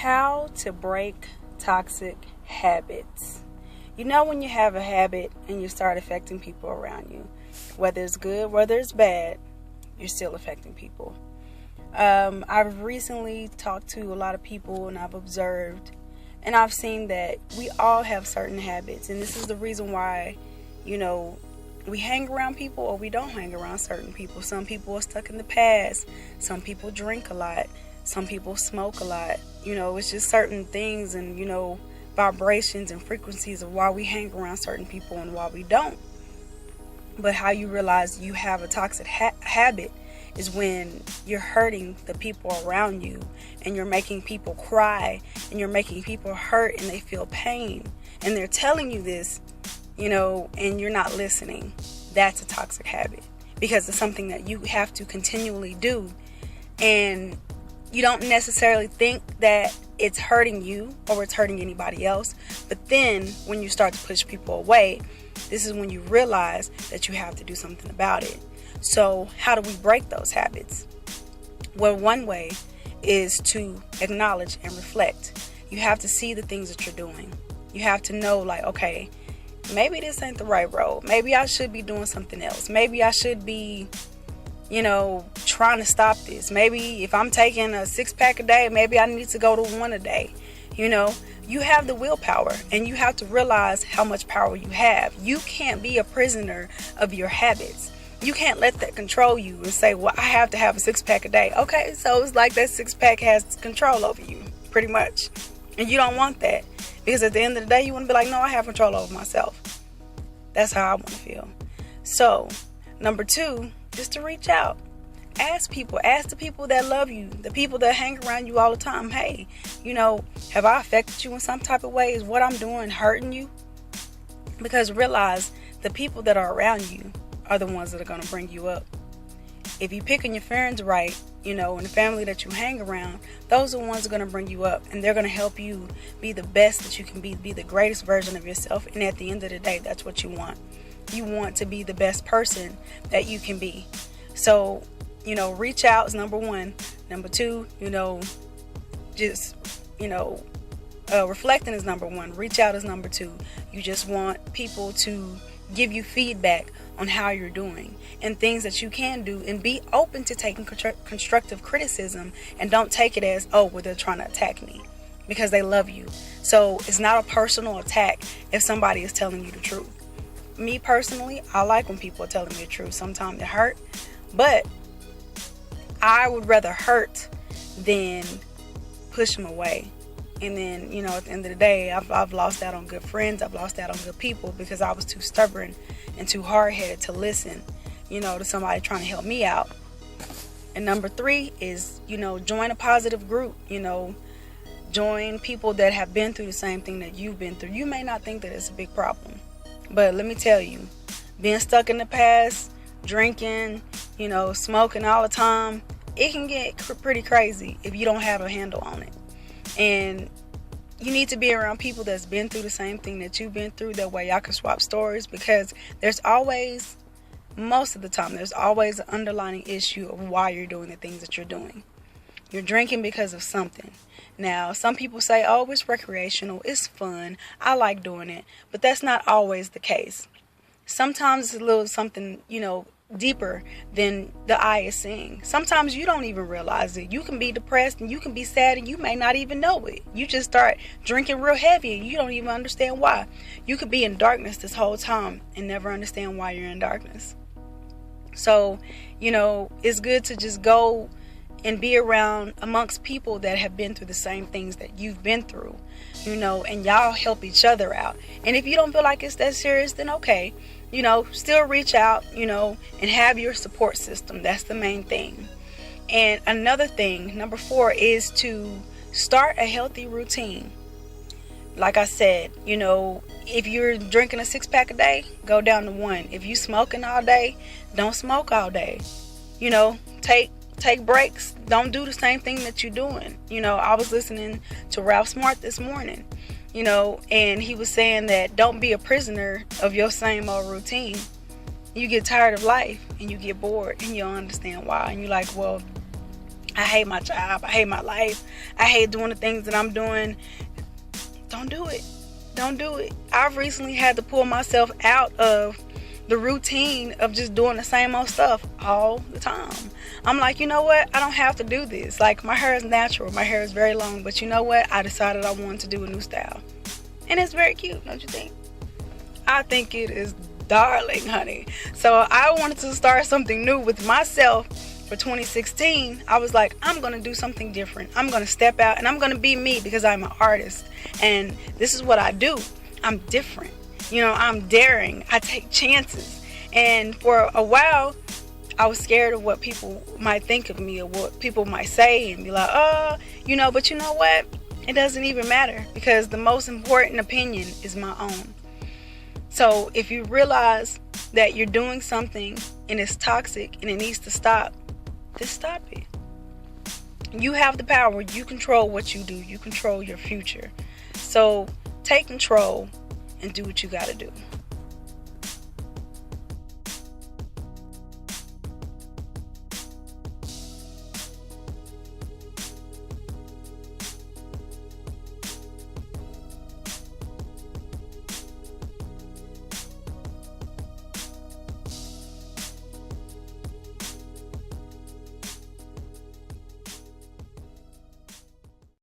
How to break toxic habits. You know when you have a habit and you start affecting people around you, whether it's good, whether it's bad, you're still affecting people. I've recently talked to a lot of people and I've observed and I've seen that we all have certain habits, and this is the reason why, we hang around people or we don't hang around certain people. Some people are stuck in the past. Some people drink a lot. Some people smoke a lot. It's just certain things and, vibrations and frequencies of why we hang around certain people and why we don't. But how you realize you have a toxic habit is when you're hurting the people around you and you're making people cry and you're making people hurt and they feel pain and they're telling you this, and you're not listening. That's a toxic habit because it's something that you have to continually do, and you don't necessarily think that it's hurting you or it's hurting anybody else. But then when you start to push people away, this is when you realize that you have to do something about it. So how do we break those habits? Well, one way is to acknowledge and reflect. You have to see the things that you're doing. You have to know, okay, maybe this ain't the right road. Maybe I should be doing something else. Maybe I should be trying to stop this. Maybe if I'm taking a 6-pack a day, maybe I need to go to 1 a day. You have the willpower and you have to realize how much power you have. You can't be a prisoner of your habits. You can't let that control you and say, well, I have to have a 6-pack a day. Okay, so it's like that 6-pack has control over you, pretty much. And you don't want that, because at the end of the day, you want to be like, no, I have control over myself. That's how I want to feel. So, number 2, just to reach out. Ask the people that love you, the people that hang around you all the time. Hey, have I affected you in some type of way? Is what I'm doing hurting you? Because realize the people that are around you are the ones that are going to bring you up. If you picking your friends right, and the family that you hang around, those are the ones that are going to bring you up, and they're going to help you be the best that you can be the greatest version of yourself. And at the end of the day, that's what you want. You want to be the best person that you can be. So, reach out is number 1. Number 2, reflecting is number 1. Reach out is number 2. You just want people to give you feedback on how you're doing and things that you can do, and be open to taking constructive criticism, and don't take it as, they're trying to attack me, because they love you. So it's not a personal attack if somebody is telling you the truth. Me personally, I like when people are telling me the truth. Sometimes it hurt, but I would rather hurt than push them away. And then, at the end of the day, I've lost out on good friends. I've lost out on good people because I was too stubborn and too hard-headed to listen, to somebody trying to help me out. And number 3 is, join a positive group. Join people that have been through the same thing that you've been through. You may not think that it's a big problem, but let me tell you, being stuck in the past, drinking, smoking all the time, it can get pretty crazy if you don't have a handle on it. And you need to be around people that's been through the same thing that you've been through. That way y'all can swap stories, because most of the time, there's always an underlying issue of why you're doing the things that you're doing. You're drinking because of something. Now, some people say, it's recreational, it's fun, I like doing it. But that's not always the case. Sometimes it's a little something, deeper than the eye is seeing. Sometimes you don't even realize it. You can be depressed and you can be sad and you may not even know it. You just start drinking real heavy and you don't even understand why. You could be in darkness this whole time and never understand why you're in darkness. So, it's good to just go and be around amongst people that have been through the same things that you've been through, and y'all help each other out. And if you don't feel like it's that serious, then okay, still reach out, and have your support system. That's the main thing. And another thing, number 4, is to start a healthy routine. Like I said, if you're drinking a 6-pack a day, go down to 1. If you smoking all day, don't smoke all day. Take breaks. Don't do the same thing that you're doing. I was listening to Ralph Smart this morning, and he was saying that don't be a prisoner of your same old routine. You get tired of life and you get bored and you don't understand why. And you're like, well, I hate my job. I hate my life. I hate doing the things that I'm doing. Don't do it. Don't do it. I've recently had to pull myself out of the routine of just doing the same old stuff all the time. I'm like, you know what? I don't have to do this. Like, my hair is natural. My hair is very long. But you know what? I decided I wanted to do a new style. And it's very cute, don't you think? I think it is darling, honey. So I wanted to start something new with myself for 2016. I was like, I'm going to do something different. I'm going to step out and I'm going to be me because I'm an artist. And this is what I do. I'm different. I'm daring. I take chances. And for a while, I was scared of what people might think of me or what people might say and be like, but you know what? It doesn't even matter because the most important opinion is my own. So if you realize that you're doing something and it's toxic and it needs to stop, just stop it. You have the power. You control what you do. You control your future. So take control and do what you got to do.